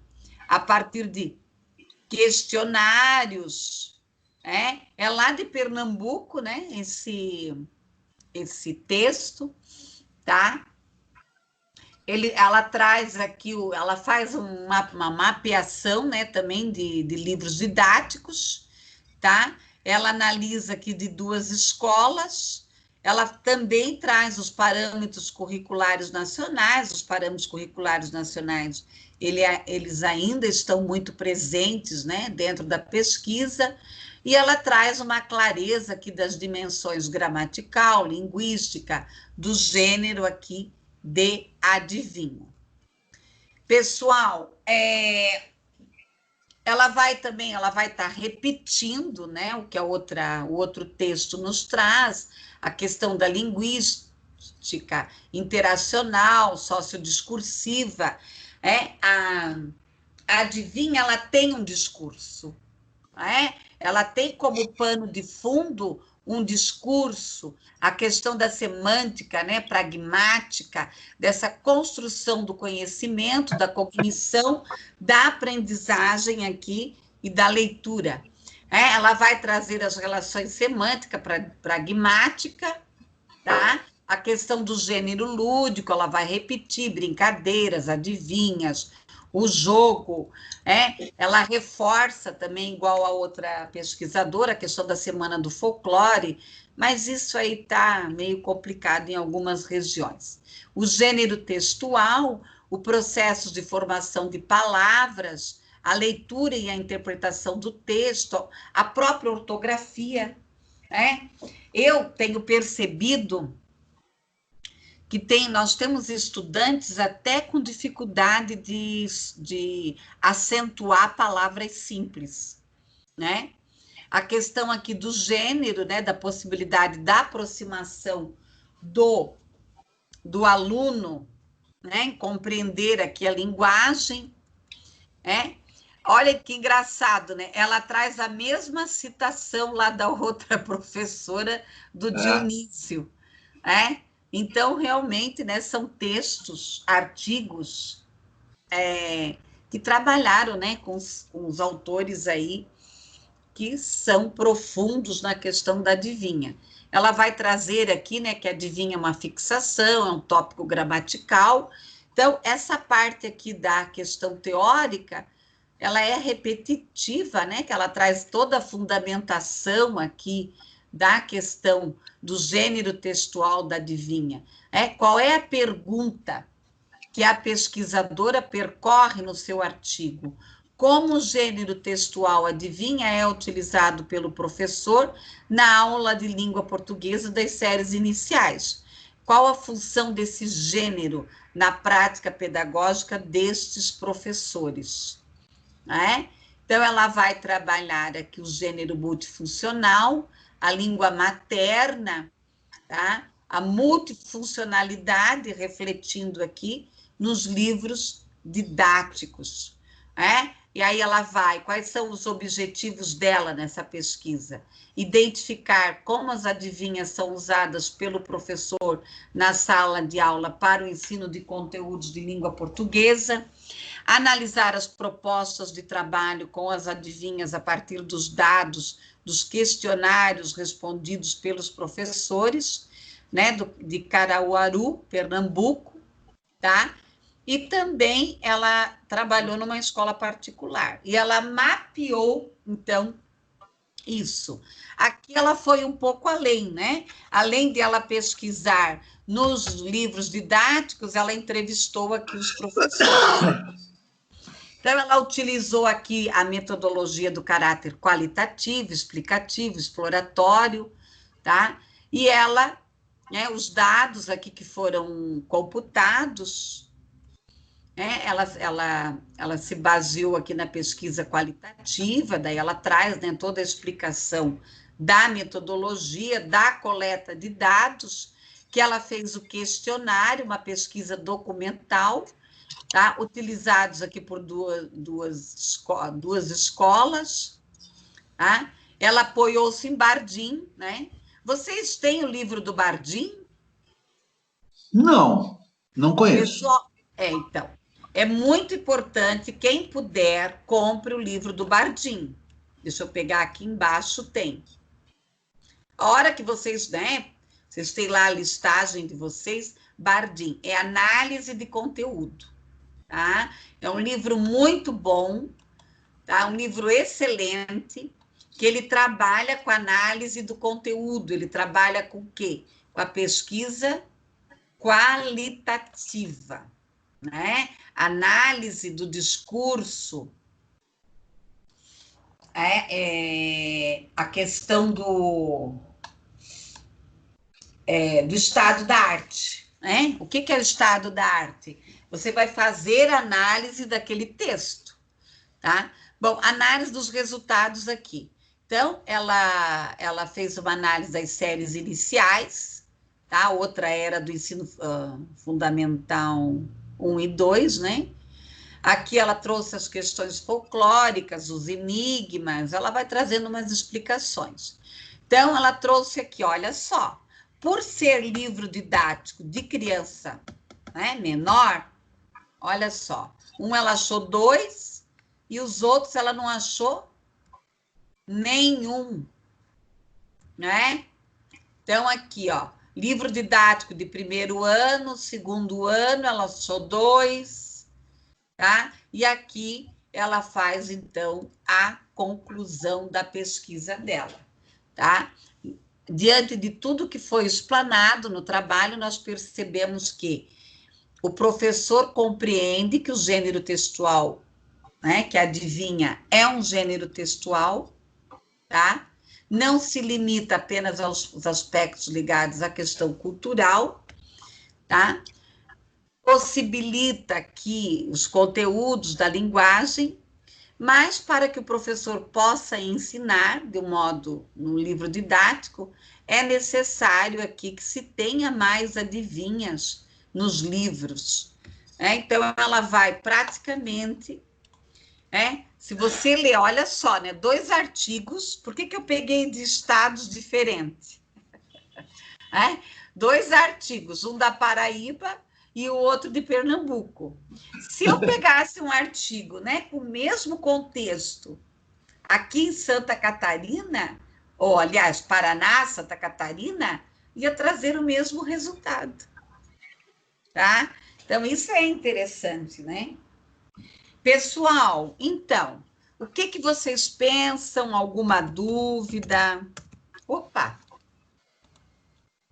Speaker 1: a partir de questionários, é lá de Pernambuco, né, esse texto, tá? Ela traz aqui, ela faz uma mapeação, né, também de livros didáticos, tá? Ela analisa aqui de 2 escolas, ela também traz os parâmetros curriculares nacionais, os parâmetros curriculares nacionais, eles ainda estão muito presentes, né, dentro da pesquisa, e ela traz uma clareza aqui das dimensões gramatical, linguística, do gênero aqui, de adivinho. Pessoal, ela vai estar repetindo, né, o que o outro texto nos traz, a questão da linguística interacional, sociodiscursiva, a adivinha, ela tem um discurso, ela tem como pano de fundo um discurso, a questão da semântica, né, pragmática, dessa construção do conhecimento, da cognição, da aprendizagem aqui e da leitura. Ela vai trazer as relações semântica, pragmática, tá? A questão do gênero lúdico, ela vai repetir brincadeiras, adivinhas, o jogo, ela reforça também, igual a outra pesquisadora, a questão da Semana do Folclore, mas isso aí está meio complicado em algumas regiões. O gênero textual, o processo de formação de palavras, a leitura e a interpretação do texto, a própria ortografia, Eu tenho percebido que nós temos estudantes até com dificuldade de acentuar palavras simples, né? A questão aqui do gênero, né, da possibilidade da aproximação do aluno, né, em compreender aqui a linguagem, Olha que engraçado, né? Ela traz a mesma citação lá da outra professora do Dionísio, Então, realmente, né, são textos, artigos que trabalharam, né, com os autores aí que são profundos na questão da adivinha. Ela vai trazer aqui, né, que a adivinha é uma fixação, é um tópico gramatical. Então, essa parte aqui da questão teórica, ela é repetitiva, né, que ela traz toda a fundamentação aqui da questão do gênero textual da adivinha. Qual é a pergunta que a pesquisadora percorre no seu artigo? Como o gênero textual adivinha é utilizado pelo professor na aula de língua portuguesa das séries iniciais? Qual a função desse gênero na prática pedagógica destes professores? Então, ela vai trabalhar aqui o gênero multifuncional, a língua materna, tá? A multifuncionalidade, refletindo aqui nos livros didáticos, E aí ela vai, quais são os objetivos dela nessa pesquisa? Identificar como as adivinhas são usadas pelo professor na sala de aula para o ensino de conteúdos de língua portuguesa, analisar as propostas de trabalho com as adivinhas a partir dos dados dos questionários respondidos pelos professores, né, de Caruaru, Pernambuco, tá? E também ela trabalhou numa escola particular, e ela mapeou, então, isso. Aqui ela foi um pouco além, né? Além de ela pesquisar nos livros didáticos, ela entrevistou aqui os professores. Então, ela utilizou aqui a metodologia do caráter qualitativo, explicativo, exploratório, tá? E ela né, os dados aqui que foram computados, né, ela se baseou aqui na pesquisa qualitativa, daí ela traz, né, toda a explicação da metodologia, da coleta de dados, que ela fez o questionário, uma pesquisa documental, tá, utilizados aqui por duas escolas, tá? Ela apoiou-se em Bardim, né? Vocês têm o livro do Bardim?
Speaker 2: Não conheço.
Speaker 1: Pessoal, então, é muito importante, quem puder, compre o livro do Bardim. Deixa eu pegar aqui embaixo, tem. A hora que vocês, né, vocês têm lá a listagem de vocês, Bardim, é análise de conteúdo, tá? É um livro muito bom, tá? Um livro excelente, que ele trabalha com a análise do conteúdo, ele trabalha com o quê? Com a pesquisa qualitativa, né? Análise do discurso, a questão do estado da arte, né? O que é o estado da arte? Você vai fazer análise daquele texto, tá? Bom, análise dos resultados aqui. Então, ela fez uma análise das séries iniciais, tá? Outra era do ensino fundamental 1 e 2, né? Aqui ela trouxe as questões folclóricas, os enigmas, ela vai trazendo umas explicações. Então, ela trouxe aqui, olha só, por ser livro didático de criança, né, menor, olha só, ela achou 2 e os outros ela não achou nenhum, né? Então, aqui, ó, livro didático de primeiro ano, segundo ano, ela achou 2, tá? E aqui ela faz, então, a conclusão da pesquisa dela, tá? Diante de tudo que foi explanado no trabalho, nós percebemos que o professor compreende que o gênero textual, né, que adivinha, é um gênero textual, tá? Não se limita apenas aos aspectos ligados à questão cultural, tá? Possibilita que os conteúdos da linguagem, mas para que o professor possa ensinar de um modo, no livro didático, é necessário aqui que se tenha mais adivinhas nos livros. Então, ela vai praticamente, se você ler, olha só, né, 2 artigos, por que eu peguei de estados diferentes? 2 artigos, um da Paraíba e o outro de Pernambuco. Se eu pegasse um artigo, né, com o mesmo contexto aqui em Santa Catarina, ou, aliás, Paraná, Santa Catarina, ia trazer o mesmo resultado, tá? Então, isso é interessante, né? Pessoal, então, o que vocês pensam? Alguma dúvida? Opa!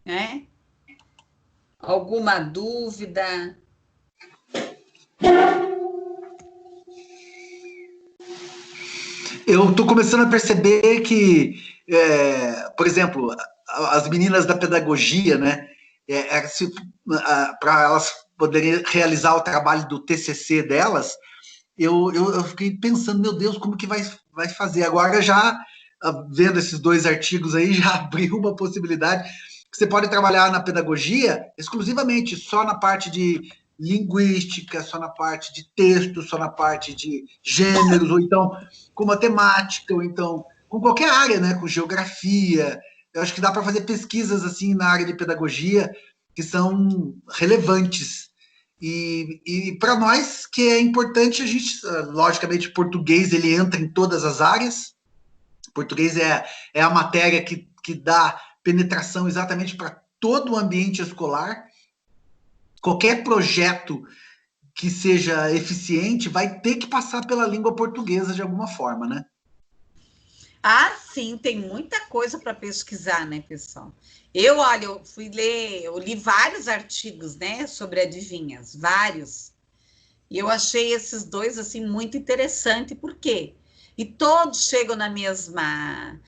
Speaker 1: Né? Alguma dúvida?
Speaker 2: Eu estou começando a perceber que, por exemplo, as meninas da pedagogia, né, para elas poderem realizar o trabalho do TCC delas, eu fiquei pensando, meu Deus, como que vai fazer? Agora já, vendo esses 2 artigos aí, já abriu uma possibilidade que você pode trabalhar na pedagogia exclusivamente só na parte de linguística, só na parte de texto, só na parte de gêneros, ou então com matemática, ou então com qualquer área, né, com geografia. Eu acho que dá para fazer pesquisas assim na área de pedagogia que são relevantes. E para nós que é importante, a gente, logicamente, português ele entra em todas as áreas. Português é a matéria que dá penetração exatamente para todo o ambiente escolar. Qualquer projeto que seja eficiente vai ter que passar pela língua portuguesa de alguma forma, né?
Speaker 1: Ah, sim, tem muita coisa para pesquisar, né, pessoal? Eu fui ler, eu li vários artigos, né, sobre adivinhas, vários. E eu achei esses 2, assim, muito interessante, por quê? E todos chegam na mesma...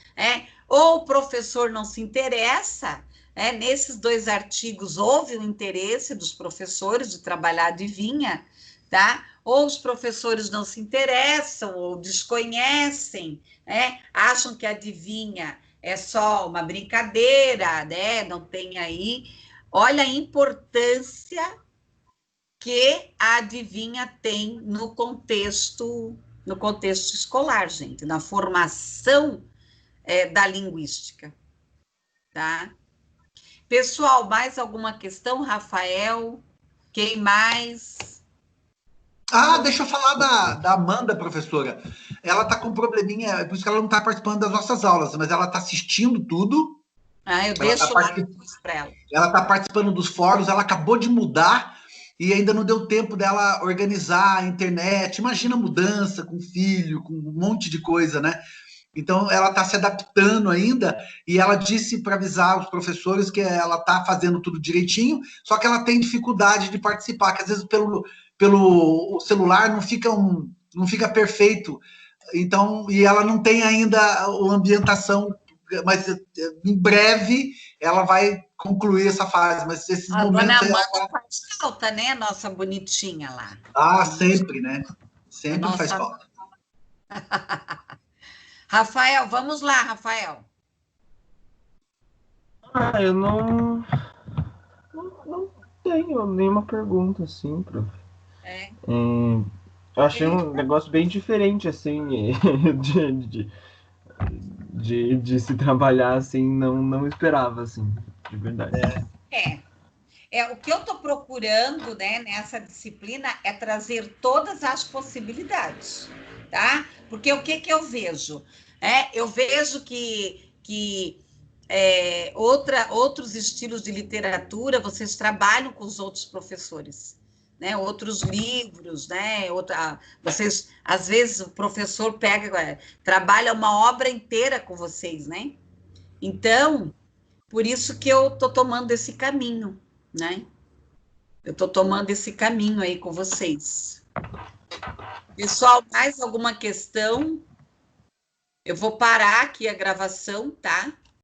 Speaker 1: ou o professor não se interessa, Nesses 2 artigos houve o interesse dos professores de trabalhar a adivinha, tá? Ou os professores não se interessam, ou desconhecem, acham que a adivinha é só uma brincadeira, né? Não tem aí. Olha a importância que a adivinha tem no contexto escolar, gente, na formação da linguística, tá? Pessoal, mais alguma questão, Rafael? Quem mais?
Speaker 2: Deixa eu falar da Amanda, professora. Ela tá com um probleminha, é por isso que ela não tá participando das nossas aulas, mas ela tá assistindo tudo.
Speaker 1: Eu deixo lá depois para ela.
Speaker 2: Ela tá participando dos fóruns, ela acabou de mudar e ainda não deu tempo dela organizar a internet. Imagina a mudança com filho, com um monte de coisa, né? Então, ela está se adaptando ainda e ela disse para avisar os professores que ela está fazendo tudo direitinho, só que ela tem dificuldade de participar, que às vezes pelo celular não fica perfeito. Então, e ela não tem ainda a ambientação, mas em breve ela vai concluir essa fase. Mas esses momentos...
Speaker 1: A dona Amanda faz falta, né? Nossa bonitinha lá.
Speaker 2: Sempre, né? Sempre faz falta.
Speaker 1: Rafael, vamos lá, Rafael.
Speaker 3: Eu não tenho nenhuma pergunta, assim, prof. Eu achei um negócio bem diferente, assim, de se trabalhar, assim, não esperava, assim, de verdade.
Speaker 1: O que eu estou procurando, né, nessa disciplina é trazer todas as possibilidades, tá? Porque o que eu vejo? Eu vejo que outros estilos de literatura, vocês trabalham com os outros professores, né? Outros livros, né? Vocês, às vezes, o professor trabalha uma obra inteira com vocês, né? Então, por isso que eu estou tomando esse caminho, né? Eu estou tomando esse caminho aí com vocês. Pessoal, mais alguma questão? Eu vou parar aqui a gravação, tá?